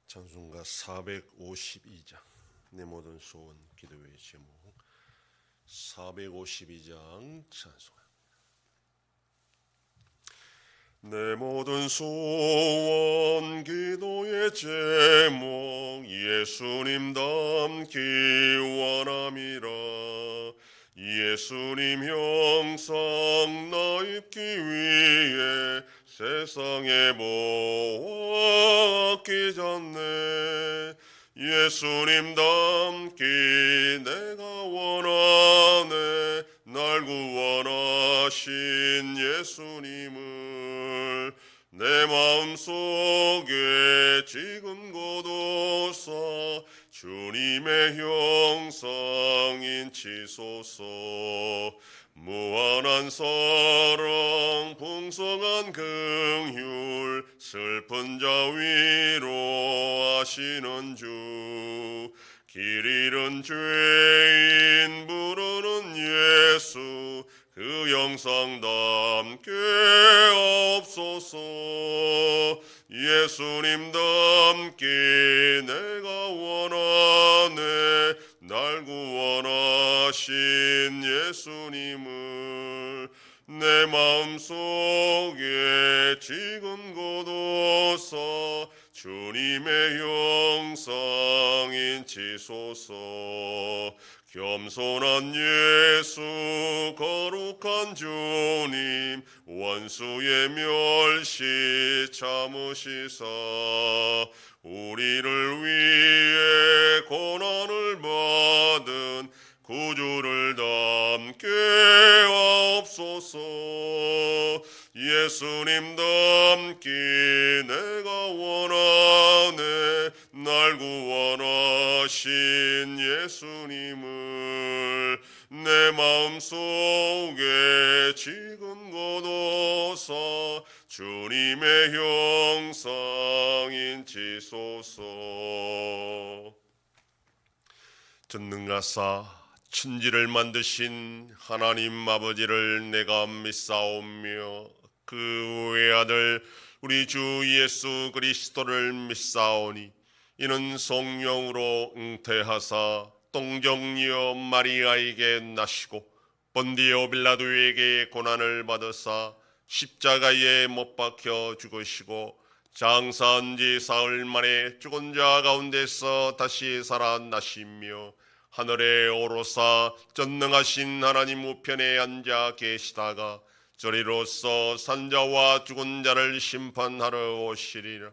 찬송가 452장 내 모든 소원 기도의 제목 452장 찬송가 내 모든 소원 기도의 제목 예수님 닮기 원함이라 예수님 형상 나 입기 위해 세상에 모았기 전에 예수님 닮기 내가 원하네 날 구원하신 예수님을 내 마음속에 지금 거둬사 주님의 형상인 치소서 무한한 사랑 풍성한 긍휼 슬픈 자 위로하시는 주 길 잃은 죄인 부르는 예수 그 영상 담게 없소서 예수님 닮기 내가 원하네 날 구원하신 예수님을 내 마음속에 지금 거둬사 주님의 형상인 치소서 겸손한 예수 거룩한 주님 원수의 멸시 참으시사 우리를 위해 고난을 받은 구주를 닮게 없소서 예수님 닮기 내가 원하네 날 구원하신 예수님을 내 마음속에 지금 거둬사 주님의 형상인 치소서 전능하사 천지를 만드신 하나님 아버지를 내가 믿사오며 그 외아들 우리 주 예수 그리스도를 믿사오니 이는 성령으로 잉태하사 동정녀 마리아에게 나시고 본디오 빌라도에게 고난을 받으사 십자가에 못 박혀 죽으시고 장사한 지 사흘 만에 죽은 자 가운데서 다시 살아나시며 하늘에 오르사 전능하신 하나님 우편에 앉아 계시다가 저리로서 산자와 죽은 자를 심판하러 오시리라.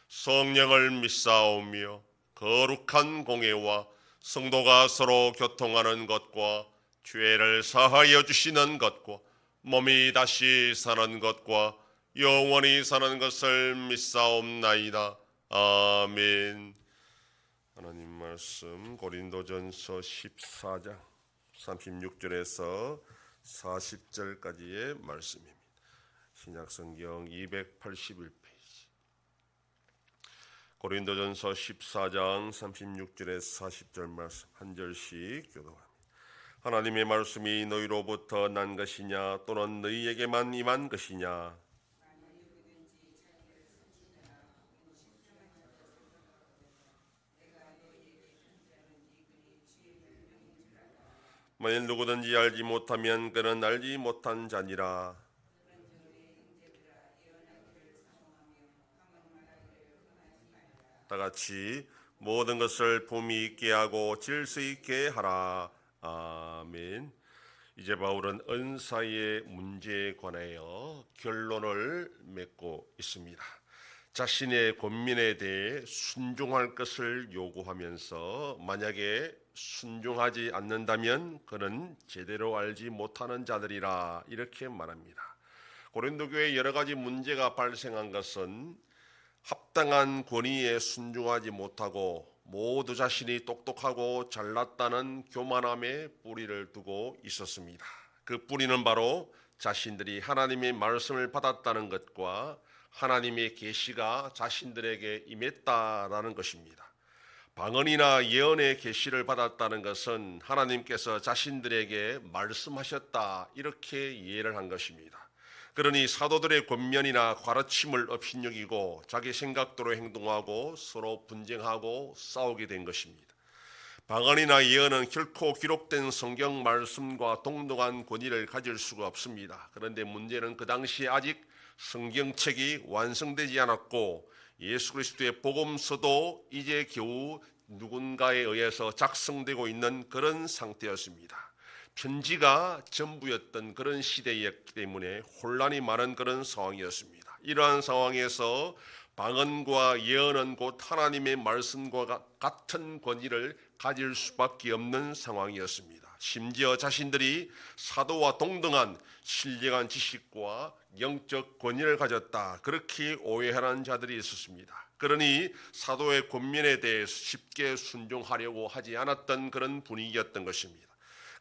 성령을 믿사오며 거룩한 공예와 성도가 서로 교통하는 것과 죄를 사하여 주시는 것과 몸이 다시 사는 것과 영원히 사는 것을 믿사옵나이다. 아멘. 하나님 말씀 고린도전서 14장 36절에서 40절까지의 말씀입니다. 신약성경 281페이지 고린도전서 14장 36절에서 40절 말씀 한 절씩 교독합니다. 하나님의 말씀이 너희로부터 난 것이냐 또는 너희에게만 임한 것이냐 만일 누구든지 알지 못하면 그는 알지 못한 자니라. 다같이 모든 것을 품위 있게 하고 질서 있게 하라. 아멘. 이제 바울은 은사의 문제에 관하여 결론을 맺고 있습니다. 자신의 권면에 대해 순종할 것을 요구하면서 만약에 순종하지 않는다면 그는 제대로 알지 못하는 자들이라 이렇게 말합니다. 고린도 교회에 여러 가지 문제가 발생한 것은 합당한 권위에 순종하지 못하고 모두 자신이 똑똑하고 잘났다는 교만함에 뿌리를 두고 있었습니다. 그 뿌리는 바로 자신들이 하나님의 말씀을 받았다는 것과 하나님의 계시가 자신들에게 임했다라는 것입니다. 방언이나 예언의 계시를 받았다는 것은 하나님께서 자신들에게 말씀하셨다 이렇게 이해를 한 것입니다. 그러니 사도들의 권면이나 가르침을 업신여기고 자기 생각대로 행동하고 서로 분쟁하고 싸우게 된 것입니다. 방언이나 예언은 결코 기록된 성경 말씀과 동등한 권위를 가질 수가 없습니다. 그런데 문제는 그 당시에 아직 성경책이 완성되지 않았고 예수 그리스도의 복음서도 이제 겨우 누군가에 의해서 작성되고 있는 그런 상태였습니다. 편지가 전부였던 그런 시대였기 때문에 혼란이 많은 그런 상황이었습니다. 이러한 상황에서 방언과 예언은 곧 하나님의 말씀과 같은 권위를 가질 수밖에 없는 상황이었습니다. 심지어 자신들이 사도와 동등한 신령한 지식과 영적 권위를 가졌다, 그렇게 오해하는 자들이 있었습니다. 그러니 사도의 권면에 대해서 쉽게 순종하려고 하지 않았던 그런 분위기였던 것입니다.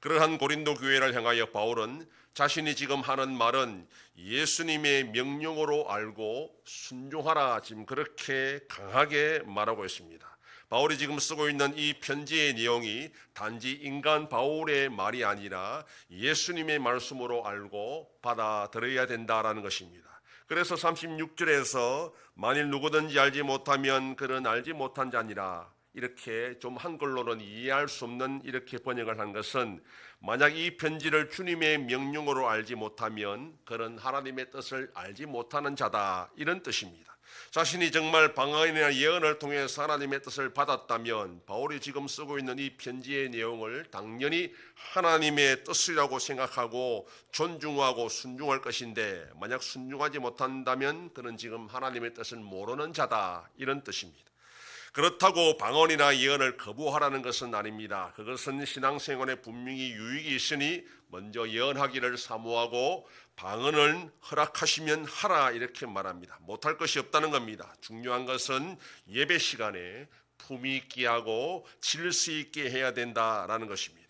그러한 고린도 교회를 향하여 바울은 자신이 지금 하는 말은 예수님의 명령으로 알고 순종하라, 지금 그렇게 강하게 말하고 있습니다. 바울이 지금 쓰고 있는 이 편지의 내용이 단지 인간 바울의 말이 아니라 예수님의 말씀으로 알고 받아들여야 된다라는 것입니다. 그래서 36절에서 만일 누구든지 알지 못하면 그는 알지 못한 자니라, 이렇게 좀 한글로는 이해할 수 없는 이렇게 번역을 한 것은, 만약 이 편지를 주님의 명령으로 알지 못하면 그는 하나님의 뜻을 알지 못하는 자다, 이런 뜻입니다. 자신이 정말 방언이나 예언을 통해서 하나님의 뜻을 받았다면 바울이 지금 쓰고 있는 이 편지의 내용을 당연히 하나님의 뜻이라고 생각하고 존중하고 순종할 것인데, 만약 순종하지 못한다면 그는 지금 하나님의 뜻을 모르는 자다, 이런 뜻입니다. 그렇다고 방언이나 예언을 거부하라는 것은 아닙니다. 그것은 신앙생활에 분명히 유익이 있으니 먼저 예언하기를 사모하고 방언을 허락하시면 하라, 이렇게 말합니다. 못할 것이 없다는 겁니다. 중요한 것은 예배 시간에 품위 있게 하고 질서 있게 해야 된다라는 것입니다.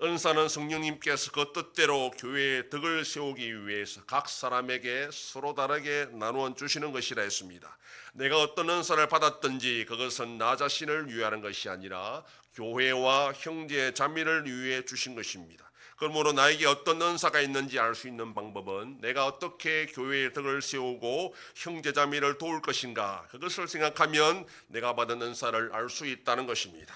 은사는 성령님께서 그 뜻대로 교회의 덕을 세우기 위해서 각 사람에게 서로 다르게 나누어 주시는 것이라 했습니다. 내가 어떤 은사를 받았든지 그것은 나 자신을 위하는 것이 아니라 교회와 형제 자매를 위해 주신 것입니다. 그러므로 나에게 어떤 은사가 있는지 알 수 있는 방법은 내가 어떻게 교회의 덕을 세우고 형제 자매를 도울 것인가, 그것을 생각하면 내가 받은 은사를 알 수 있다는 것입니다.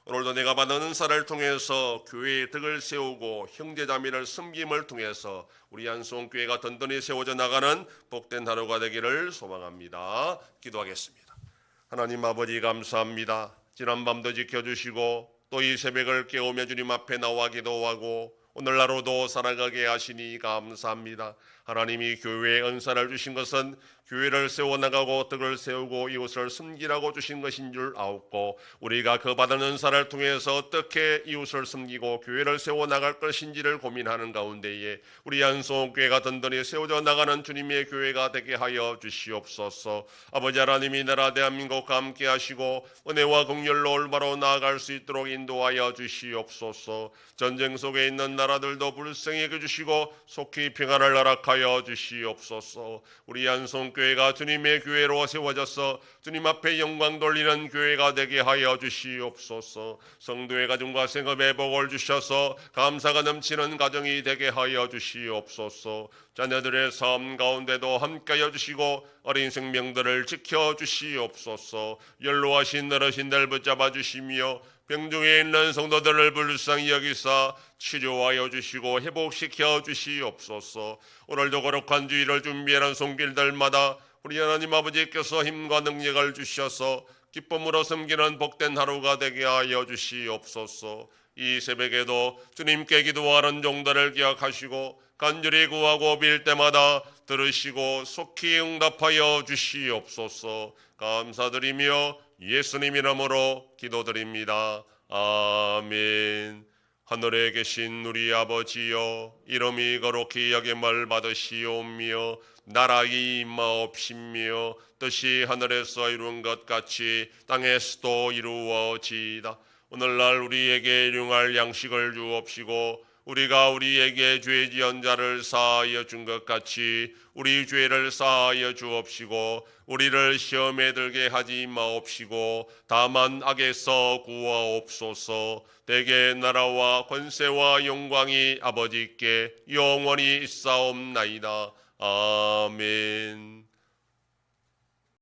오늘도 내가 받은 은사를 통해서 교회의 덕을 세우고 형제자매를 섬김을 통해서 우리 한송교회가 든든히 세워져 나가는 복된 하루가 되기를 소망합니다. 기도하겠습니다. 하나님 아버지, 감사합니다. 지난 밤도 지켜주시고 또 이 새벽을 깨우며 주님 앞에 나와 기도하고 오늘 하루도 살아가게 하시니 감사합니다. 하나님이 교회에 은사를 주신 것은 교회를 세워나가고 덕을 세우고 이웃을 섬기라고 주신 것인 줄 아옵고, 우리가 그 받은 은사를 통해서 어떻게 이웃을 섬기고 교회를 세워나갈 것인지를 고민하는 가운데에 우리 한송교회가 든든히 세워져 나가는 주님의 교회가 되게 하여 주시옵소서. 아버지 하나님이 나라 대한민국과 함께 하시고 은혜와 긍휼로 올바로 나아갈 수 있도록 인도하여 주시옵소서. 전쟁 속에 있는 나라들도 불쌍히 여겨주시고 속히 평안을 허락하여 주시옵소서. 우리 한송교회가 주님의 교회로 세워져서 주님 앞에 영광 돌리는 교회가 되게 하여 주시옵소서. 성도의 가정과 생업에 복을 주셔서 감사가 넘치는 가정이 되게 하여 주시옵소서. 자녀들의 삶 가운데도 함께하여 주시고 어린 생명들을 지켜주시옵소서. 연로하신 어르신들 붙잡아 주시며 병중에 있는 성도들을 불쌍히 여기사 치료하여 주시고 회복시켜 주시옵소서. 오늘도 거룩한 주일을 준비하는 손길들마다 우리 하나님 아버지께서 힘과 능력을 주셔서 기쁨으로 섬기는 복된 하루가 되게 하여 주시옵소서. 이 새벽에도 주님께 기도하는 종들을 기억하시고 간절히 구하고 빌 때마다 들으시고 속히 응답하여 주시옵소서. 감사드리며 예수님 이름으로 기도드립니다. 아멘. 하늘에 계신 우리 아버지여, 이름이 거룩히 여김을 받으시오며 나라의 임하옵시며 뜻이 하늘에서 이룬 것 같이 땅에서도 이루어지이다. 오늘날 우리에게 일용할 양식을 주옵시고 우리가 우리에게 죄 지은 자를 사하여 준 것 같이 우리 죄를 사하여 주옵시고 우리를 시험에 들게 하지 마옵시고 다만 악에서 구하옵소서. 대개 나라와 권세와 영광이 아버지께 영원히 있사옵나이다. 아멘.